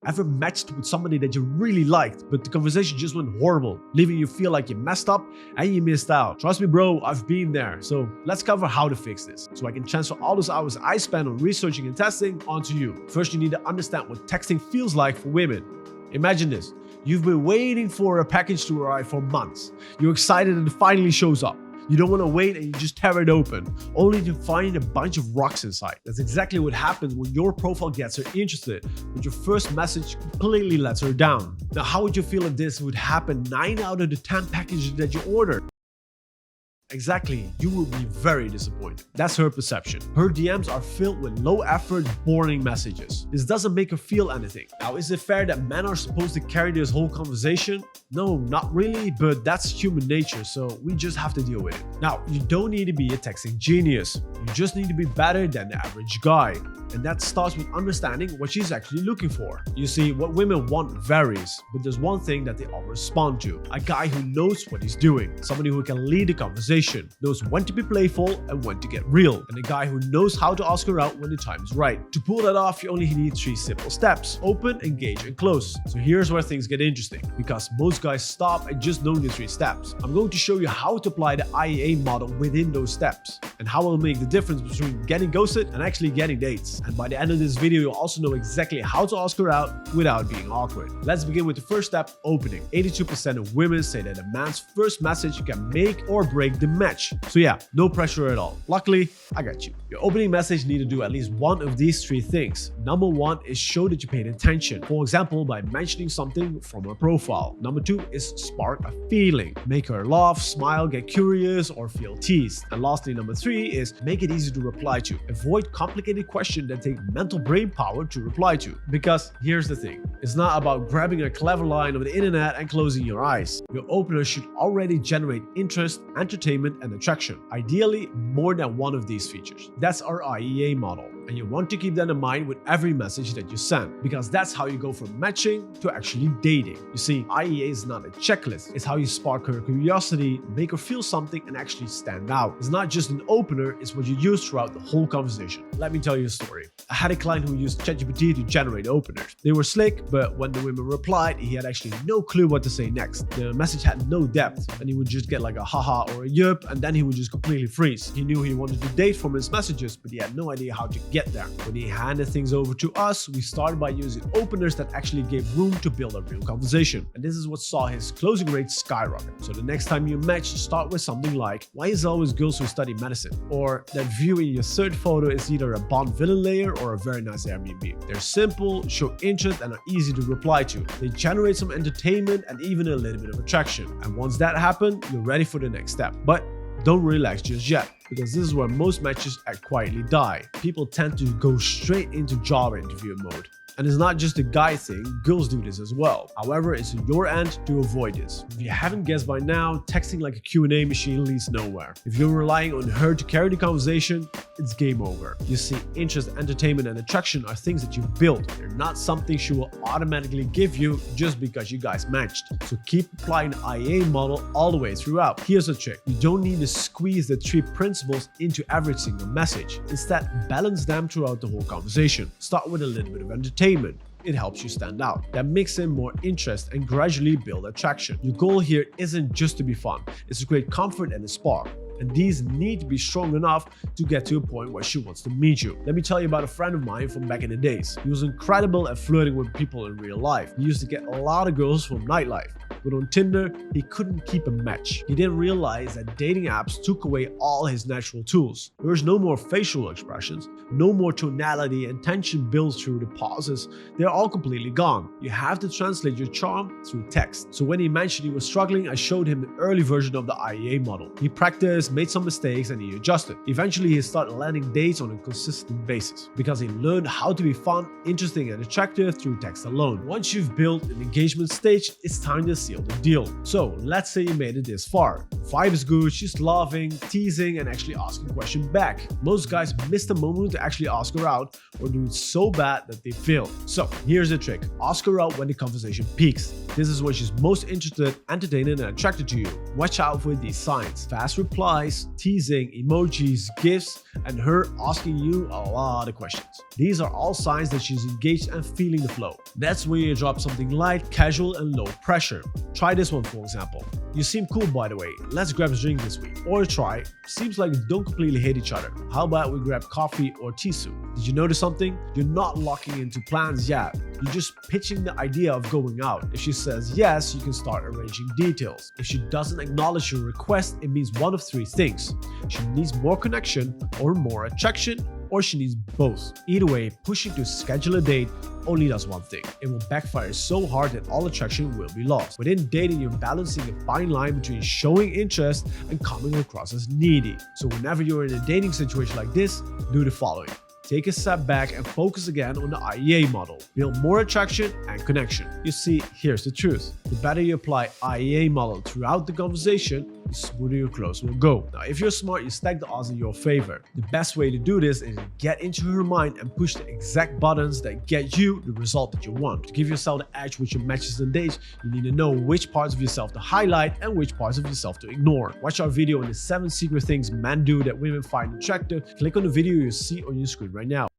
Ever matched with somebody that you really liked, but the conversation just went horrible, leaving you feel like you messed up and you missed out? Trust me, bro, I've been there. So let's cover how to fix this, so I can transfer all those hours I spend on researching and testing onto you. First, you need to understand what texting feels like for women. Imagine this. You've been waiting for a package to arrive for months. You're excited and it finally shows up. You don't want to wait and you just tear it open, only to find a bunch of rocks inside. That's exactly what happens when your profile gets her interested, but your first message completely lets her down. Now, how would you feel if this would happen 9 out of the 10 packages that you ordered? Exactly, you will be very disappointed. That's her perception. Her DMs are filled with low-effort, boring messages. This doesn't make her feel anything. Now, is it fair that men are supposed to carry this whole conversation? No, not really, but that's human nature, so we just have to deal with it. Now, you don't need to be a texting genius. You just need to be better than the average guy. And that starts with understanding what she's actually looking for. You see, what women want varies, but there's one thing that they all respond to. A guy who knows what he's doing. Somebody who can lead the conversation, knows when to be playful and when to get real. And a guy who knows how to ask her out when the time is right. To pull that off, you only need 3 simple steps: open, engage, and close. So here's where things get interesting, because most guys stop at just knowing the 3 steps. I'm going to show you how to apply the IEA model within those steps, and how it will make the difference between getting ghosted and actually getting dates. And by the end of this video, you'll also know exactly how to ask her out without being awkward. Let's begin with the first step, opening. 82% of women say that a man's first message can make or break the match. So yeah, no pressure at all. Luckily, I got you. Your opening message need to do at least one of these 3 things. Number 1 is show that you paid attention. For example, by mentioning something from her profile. Number 2 is spark a feeling. Make her laugh, smile, get curious, or feel teased. And lastly, number 3 is make it easy to reply to. Avoid complicated questions that take mental brain power to reply to. Because here's the thing, it's not about grabbing a clever line of the internet and closing your eyes. Your opener should already generate interest, entertainment, and attraction. Ideally, more than one of these features. That's our IEA model. And you want to keep that in mind with every message that you send, because that's how you go from matching to actually dating. You see, IEA is not a checklist. It's how you spark her curiosity, make her feel something, and actually stand out. It's not just an opener, it's what you use throughout the whole conversation. Let me tell you a story. I had a client who used ChatGPT to generate openers. They were slick, but when the women replied, he had actually no clue what to say next. The message had no depth, and he would just get like a haha or a yup, and then he would just completely freeze. He knew he wanted to date from his messages, but he had no idea how to get there. When he handed things over to us, we started by using openers that actually gave room to build a real conversation. And this is what saw his closing rate skyrocket. So the next time you match, start with something like, why is it always girls who study medicine? Or that view in your third photo is either a Bond villain layer or a very nice Airbnb. They're simple, show interest, and are easy to reply to. They generate some entertainment and even a little bit of attraction. And once that happens, you're ready for the next step. But don't relax just yet, because this is where most matches quietly die. People tend to go straight into job interview mode. And it's not just a guy thing, girls do this as well. However, it's on your end to avoid this. If you haven't guessed by now, texting like a Q&A machine leads nowhere. If you're relying on her to carry the conversation, it's game over. You see, interest, entertainment, and attraction are things that you've built. They're not something she will automatically give you just because you guys matched. So keep applying the IEA model all the way throughout. Here's the trick. You don't need to squeeze the 3 principles into every single message. Instead, balance them throughout the whole conversation. Start with a little bit of entertainment. It helps you stand out. Then mix in more interest and gradually build attraction. Your goal here isn't just to be fun, it's to create comfort and a spark. And these need to be strong enough to get to a point where she wants to meet you. Let me tell you about a friend of mine from back in the days. He was incredible at flirting with people in real life. He used to get a lot of girls from nightlife. But on Tinder, he couldn't keep a match. He didn't realize that dating apps took away all his natural tools. There's no more facial expressions, no more tonality and tension built through the pauses. They're all completely gone. You have to translate your charm through text. So when he mentioned he was struggling, I showed him the early version of the IEA model. He practiced, made some mistakes, and he adjusted. Eventually, he started landing dates on a consistent basis because he learned how to be fun, interesting, and attractive through text alone. Once you've built an engagement stage, it's time to seal seal the deal. So let's say you made it this far. Vibe is good, she's laughing, teasing, and actually asking a question back. Most guys miss the moment to actually ask her out or do it so bad that they fail. So here's the trick. Ask her out when the conversation peaks. This is when she's most interested, entertaining, and attracted to you. Watch out for these signs. Fast replies, teasing, emojis, gifts, and her asking you a lot of questions. These are all signs that she's engaged and feeling the flow. That's when you drop something light, casual, and low pressure. Try this one for example. You seem cool by the way, let's grab a drink this week. Or try, seems like you don't completely hate each other. How about we grab coffee or tea soon? Did you notice something? You're not locking into plans yet. You're just pitching the idea of going out. If she says yes, you can start arranging details. If she doesn't acknowledge your request, it means one of three things. She needs more connection or more attraction, or she needs both. Either way, pushing to schedule a date only does one thing. It will backfire so hard that all attraction will be lost. Within dating, you're balancing a fine line between showing interest and coming across as needy. So whenever you're in a dating situation like this, do the following. Take a step back and focus again on the IEA model. Build more attraction and connection. You see, here's the truth. The better you apply IEA model throughout the conversation, the smoother your close will go. Now, if you're smart, you stack the odds in your favor. The best way to do this is to get into her mind and push the exact buttons that get you the result that you want. To give yourself the edge with your matches and dates, you need to know which parts of yourself to highlight and which parts of yourself to ignore. Watch our video on the 7 secret things men do that women find attractive. Click on the video you see on your screen right now.